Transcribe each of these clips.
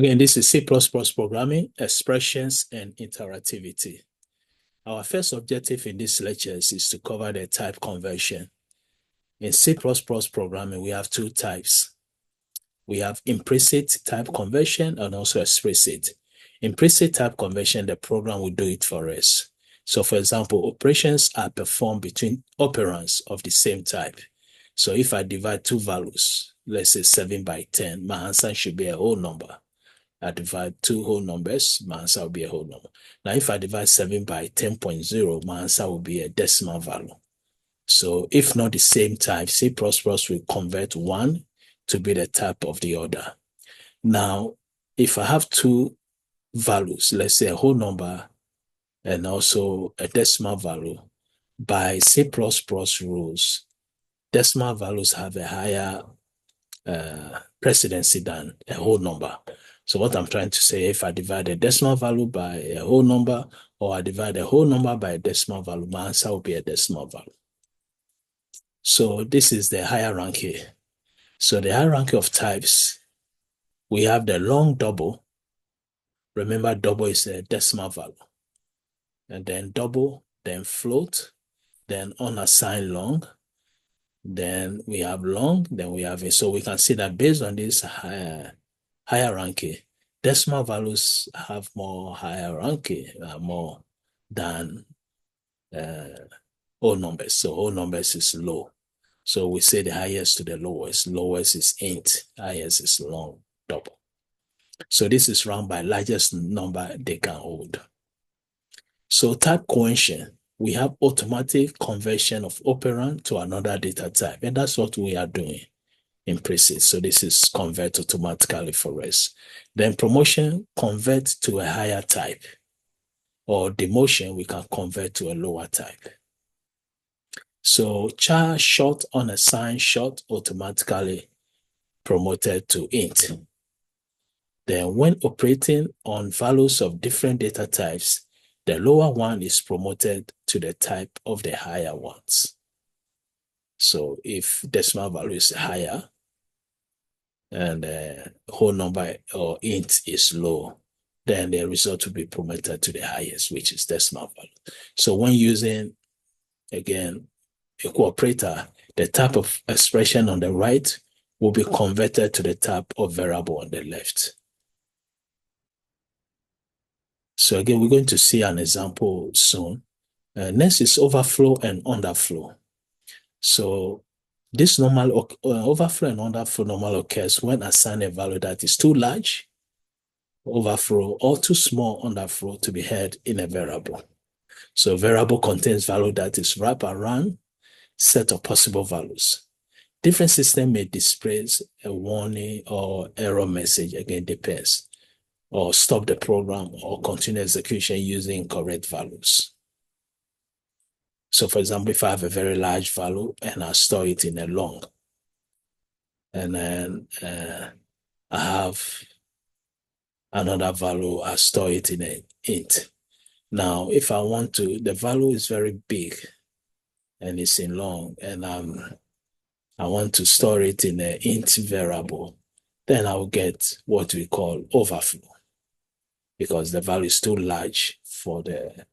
Again, this is C++ programming, expressions, and interactivity. Our first objective in this lecture is to cover the type conversion. In C++ programming, we have two types. We have implicit type conversion and also explicit. Implicit type conversion, the program will do it for us. So for example, operations are performed between operands of the same type. So if I divide two values, let's say 7 by 10, my answer should be a whole number. I divide two whole numbers, my answer will be a whole number. Now, if I divide 7 by 10.0, my answer will be a decimal value. So if not the same type, C++ will convert one to be the type of the other. Now, if I have two values, let's say a whole number and also a decimal value, by C++ rules, decimal values have a higher precedency than a whole number. So what I'm trying to say, if I divide a decimal value by a whole number, or I divide a whole number by a decimal value, my answer will be a decimal value. So this is the hierarchy. So the hierarchy of types, we have the long double. Remember, double is a decimal value. And then double, then float, then unassigned long. Then we have long, then we have it. So we can see that based on this hierarchy, decimal values have more hierarchy, more than whole numbers. So whole numbers is low. So we say the highest to the lowest. Lowest is int, highest is long, double. So this is run by largest number they can hold. So type cohesion, we have automatic conversion of operand to another data type, and that's what we are doing implicit. So this is convert automatically for us. Then promotion, convert to a higher type, or demotion, we can convert to a lower type. So char short unassigned short automatically promoted to int. Then when operating on values of different data types, the lower one is promoted to the type of the higher ones. So if decimal value is higher and whole number or int is low, then the result will be promoted to the highest, which is decimal value. So when using, again, a cooperator, the type of expression on the right will be converted to the type of variable on the left. So again, we're going to see an example soon. Next is overflow and underflow. So this normal overflow and underflow normal occurs when assigning a value that is too large, overflow, or too small underflow to be held in a variable. So variable contains value that is wrapped around set of possible values. Different systems may display a warning or error message, again depends, or stop the program or continue execution using correct values. So for example, if I have a very large value and I store it in a long, and then I have another value, I store it in an int. Now, if I want to, the value is very big and it's in long, and I want to store it in an int variable, then I'll get what we call overflow, because the value is too large for the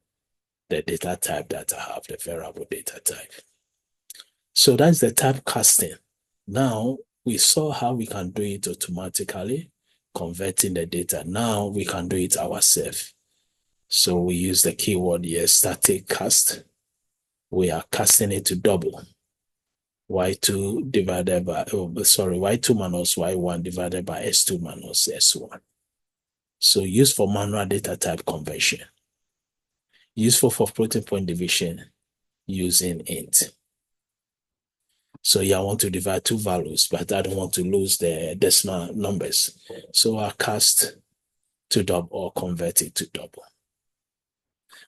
data type that I have, the variable data type. So that's the typecasting. Now, we saw how we can do it automatically, converting the data. Now we can do it ourselves. So we use the keyword here, static cast. We are casting it to double. Y2 divided by, Y2 minus Y1 divided by S2 minus S1. So used for manual data type conversion. Useful for floating point division using int. So yeah, I want to divide two values, but I don't want to lose the decimal numbers. So I cast to double or convert it to double.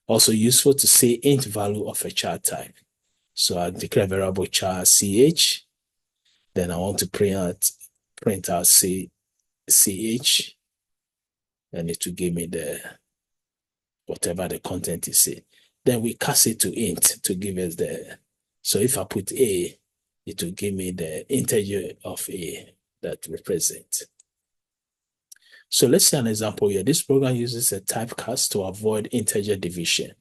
Also useful to say int value of a char type. So I declare variable char ch, then I want to print out ch, and it will give me the whatever the content is in. Then we cast it to int to give us the, so if I put a, it will give me the integer of a that represents. So let's see an example here. This program uses a typecast to avoid integer division.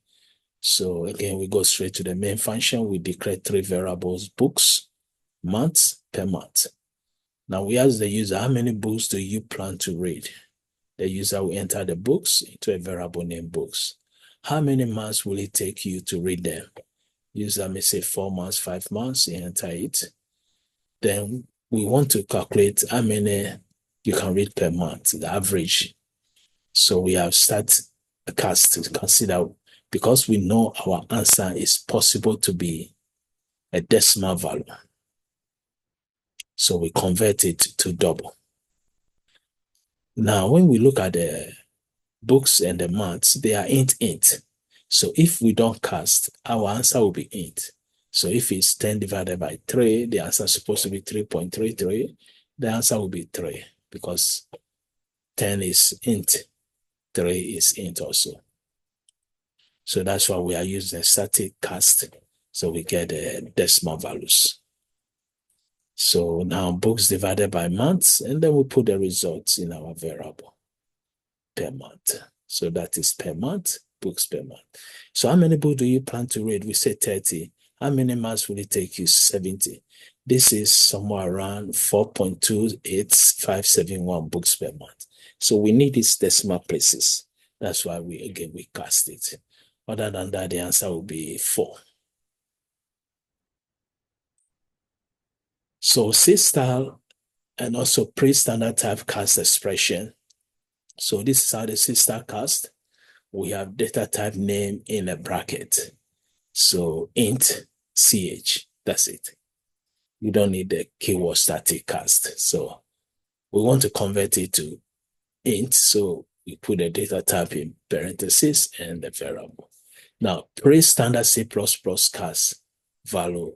So again, we go straight to the main function. We declare three variables: books, months, per month. Now we ask the user, how many books do you plan to read? The user will enter the books into a variable named books. How many months will it take you to read them? User may say 4 months, 5 months, you enter it. Then we want to calculate how many you can read per month, the average. So we have start a cast to consider, because we know our answer is possible to be a decimal value. So we convert it to double. Now, when we look at the books and the months, they are int. So if we don't cast, our answer will be int. So if it's 10 divided by 3, the answer is supposed to be 3.33. The answer will be 3, because 10 is int, 3 is int also. So that's why we are using a static cast, so we get the decimal values. So now books divided by months, and then we put the results in our variable per month. So that is per month, books per month. So how many books do you plan to read? We say 30. How many months will it take you? 70. This is somewhere around 4.28571 books per month. So we need these decimal places. That's why we cast it. Other than that, the answer will be 4. So C-style and also pre-standard type cast expression. So this is how the C-style cast. We have data type name in a bracket. So int ch, that's it. You don't need the keyword static cast. So we want to convert it to int. So we put the data type in parentheses and the variable. Now, pre-standard C++ cast value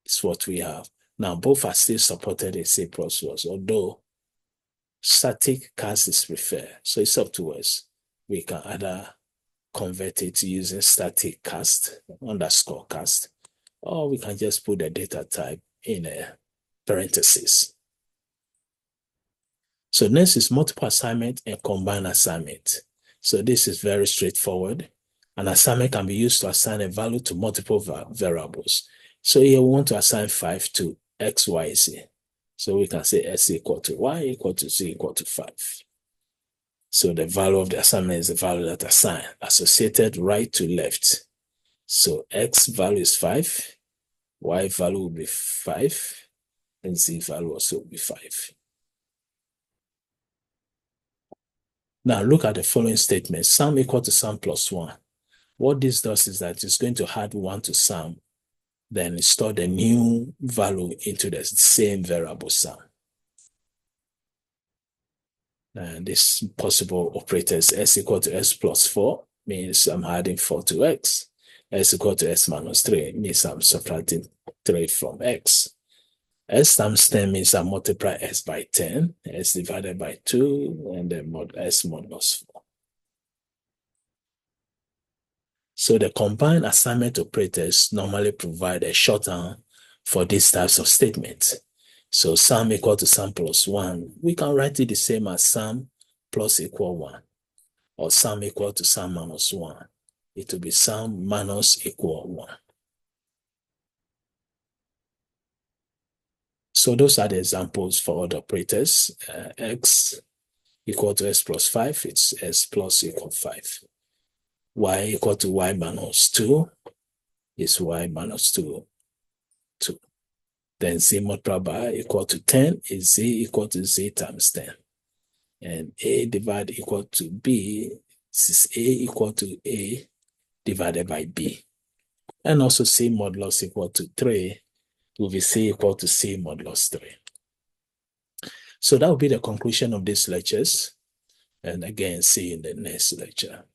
is what we have. Now, both are still supported in C++, although static cast is preferred. So it's up to us. We can either convert it using static cast, underscore cast, or we can just put the data type in a parenthesis. So next is multiple assignment and combined assignment. So this is very straightforward. An assignment can be used to assign a value to multiple variables. So here we want to assign 5 to x, y, z. So we can say x equal to y equal to z equal to 5. So the value of the assignment is the value that assigned, associated right to left. So x value is 5, y value will be 5, and z value also will be 5. Now look at the following statement. Sum equal to sum plus 1. What this does is that it's going to add 1 to sum, then store the new value into the same variable sum. And this possible operators, s equal to s plus 4 means I'm adding 4 to x. S equal to s minus 3 means I'm subtracting 3 from x. S times 10 means I multiply s by 10, s divided by 2, and then mod s modulus 4. So the combined assignment operators normally provide a shorthand for these types of statements. So sum equal to sum plus 1, we can write it the same as sum plus equal 1, or sum equal to sum minus 1. It will be sum minus equal 1. So those are the examples for all the operators. X equal to s plus 5, it's s plus equal 5. Y equal to y minus 2 is y minus 2. Then z multiplied by equal to 10 is z equal to z times 10. And a divided equal to b is a equal to a divided by b. And also c modulus equal to 3 will be c equal to c modulus 3. So that will be the conclusion of these lectures. And again, see you in the next lecture.